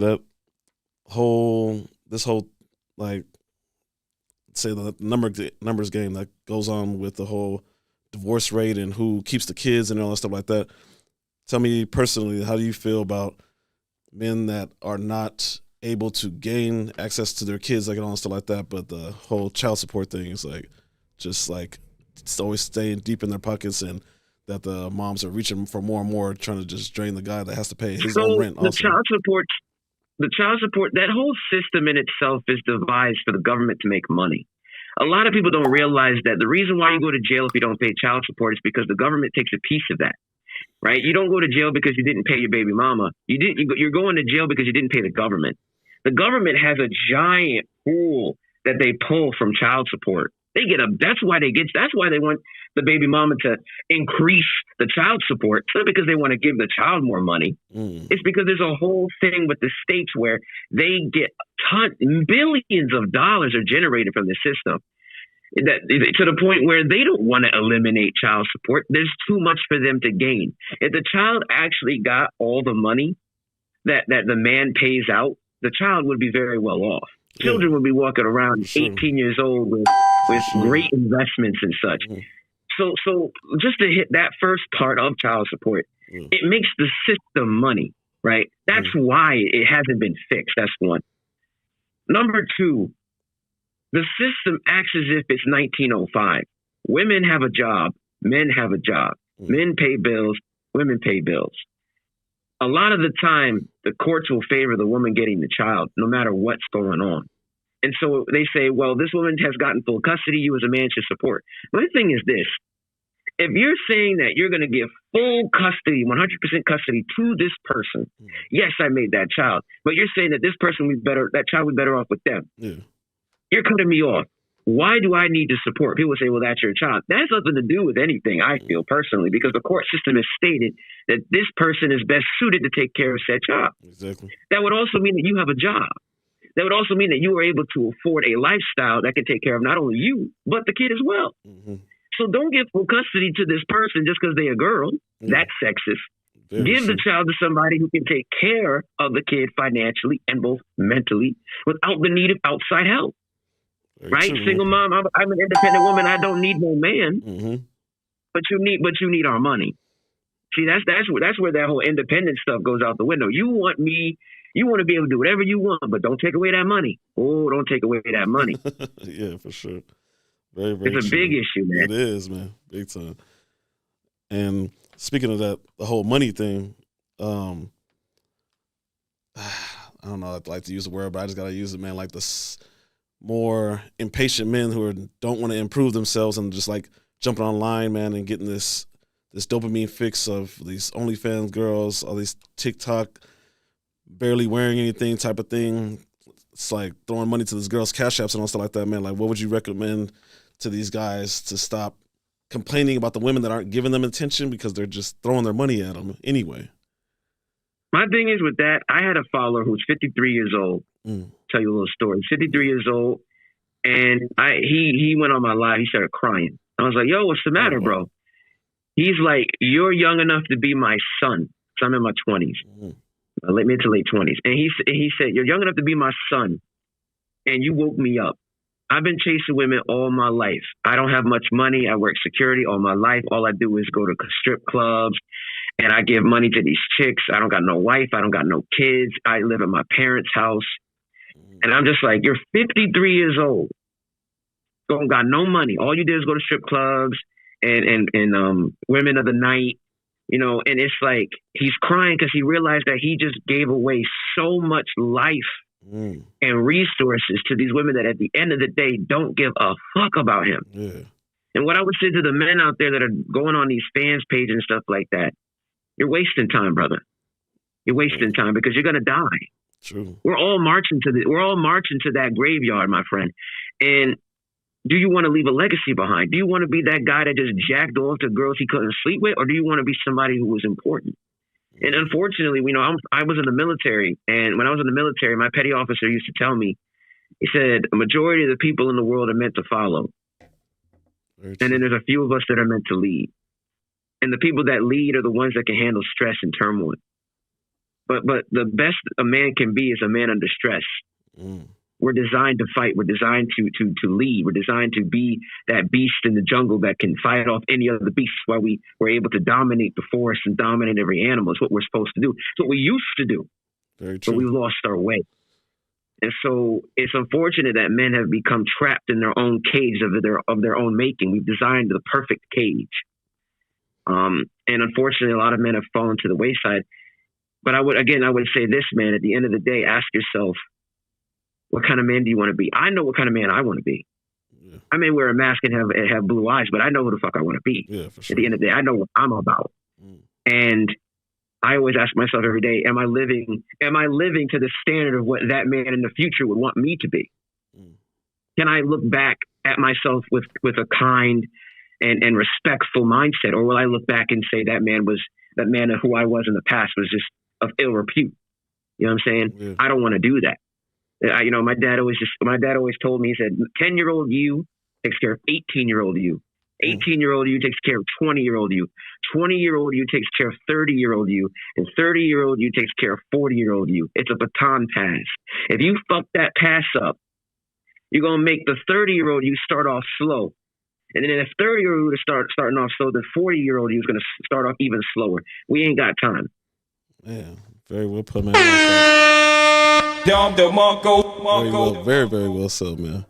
That this whole, like, say the numbers game that goes on with the whole divorce rate and who keeps the kids and all that stuff like that. Tell me personally, how do you feel about men that are not able to gain access to their kids, like, and all that stuff like that, but the whole child support thing is like, just like, it's always staying deep in their pockets, and that the moms are reaching for more and more, trying to just drain the guy that has to pay his own rent the also. child support, that whole system in itself is devised for the government to make money. A lot of people don't realize that the reason why you go to jail if you don't pay child support is because the government takes a piece of that, right? You don't go to jail because you didn't pay your baby mama. You're going to jail because you didn't pay the government. The government has a giant pool that they pull from child support. That's why they want the baby mama to increase the child support. It's not because they want to give the child more money. It's because there's a whole thing with the states where they get billions of dollars are generated from the system. To the point where they don't want to eliminate child support. There's too much for them to gain. If the child actually got all the money that the man pays out, the child would be very well off. Children would be walking around 18 years old with great investments and such. So just to hit that first part of child support, it makes the system money, right? That's why it hasn't been fixed. That's one. Number two, the system acts as if it's 1905. Women have a job. Men have a job. Men pay bills. Women pay bills. A lot of the time, the courts will favor the woman getting the child, no matter what's going on. And so they say, well, this woman has gotten full custody. You as a man should support. My thing is this. If you're saying that you're going to give full custody, 100% custody to this person, yes, I made that child. But you're saying that that child would be better off with them. Yeah. You're cutting me off. Why do I need to support? People say, well, that's your child. That has nothing to do with anything, I feel personally, because the court system has stated that this person is best suited to take care of said child. Exactly. That would also mean that you have a job. That would also mean that you are able to afford a lifestyle that can take care of not only you, but the kid as well. So don't give full custody to this person just because they're a girl. That's sexist. Give the child to somebody who can take care of the kid financially and both mentally without the need of outside help. Right? Single mom, I'm an independent woman. I don't need no man. But you need our money. See, that's where that whole independent stuff goes out the window. You want to be able to do whatever you want, but don't take away that money. Oh, don't take away that money. Yeah, for sure. Very, very It's a big issue, man. It is, man. Big time. And speaking of that, the whole money thing, I don't know, I'd like to use the word, but I just got to use it, man. Like this more impatient men who don't want to improve themselves and just like jumping online, man, and getting this dopamine fix of these OnlyFans girls, all these TikTok barely wearing anything type of thing. It's like throwing money to this girl's cash apps and all stuff like that, man. Like, what would you recommend to these guys to stop complaining about the women that aren't giving them attention because they're just throwing their money at them anyway? My thing is with that, I had a follower who's 53 years old. Tell you a little story. He's 53 years old, and he went on my live. He started crying. I was like, yo, what's the matter, bro? He's like, you're young enough to be my son. So I'm in my 20s, mid to late 20s. And he said, you're young enough to be my son, and you woke me up. I've been chasing women all my life. I don't have much money. I work security all my life. All I do is go to strip clubs, and I give money to these chicks. I don't got no wife. I don't got no kids. I live in my parents' house. And I'm just like, you're 53 years old. Don't got no money. All you did is go to strip clubs and women of the night, and it's like he's crying because he realized that he just gave away so much life and resources to these women that at the end of the day don't give a fuck about him. Yeah. And what I would say to the men out there that are going on these fans pages and stuff like that, you're wasting time, brother. You're wasting time because you're gonna die. True. We're all marching to that graveyard, my friend. And do you want to leave a legacy behind? Do you want to be that guy that just jacked off to girls he couldn't sleep with, or do you want to be somebody who was important? And unfortunately, I was in the military, and when I was in the military, my petty officer used to tell me, he said, a majority of the people in the world are meant to follow. And then there's a few of us that are meant to lead. And the people that lead are the ones that can handle stress and turmoil. But the best a man can be is a man under stress. Mm. We're designed to fight. We're designed to lead. We're designed to be that beast in the jungle that can fight off any other beasts. Why we were able to dominate the forest and dominate every animal. It's what we're supposed to do. It's what we used to do. Very true. But we lost our way. And so it's unfortunate that men have become trapped in their own cage of their own making. We've designed the perfect cage. And unfortunately, a lot of men have fallen to the wayside. But I would say this, man, at the end of the day, ask yourself, what kind of man do you want to be? I know what kind of man I want to be. Yeah. I may wear a mask and have blue eyes, but I know who the fuck I want to be. Yeah, for sure. At the end of the day, I know what I'm about. Mm. And I always ask myself every day, am I living to the standard of what that man in the future would want me to be? Mm. Can I look back at myself with a kind and respectful mindset? Or will I look back and say that man who I was in the past was just of ill repute? You know what I'm saying? Yeah. I don't want to do that. My dad always told me, he said, 10-year-old you takes care of 18-year-old you. 18-year-old you takes care of 20-year-old you. 20-year-old you takes care of 30-year-old you. And 30-year-old you takes care of 40-year-old you. It's a baton pass. If you fuck that pass up, you're going to make the 30-year-old you start off slow. And then if 30-year-old is starting off slow, the 40-year-old you is going to start off even slower. We ain't got time. Yeah, very well put, man. Very, very well said, man.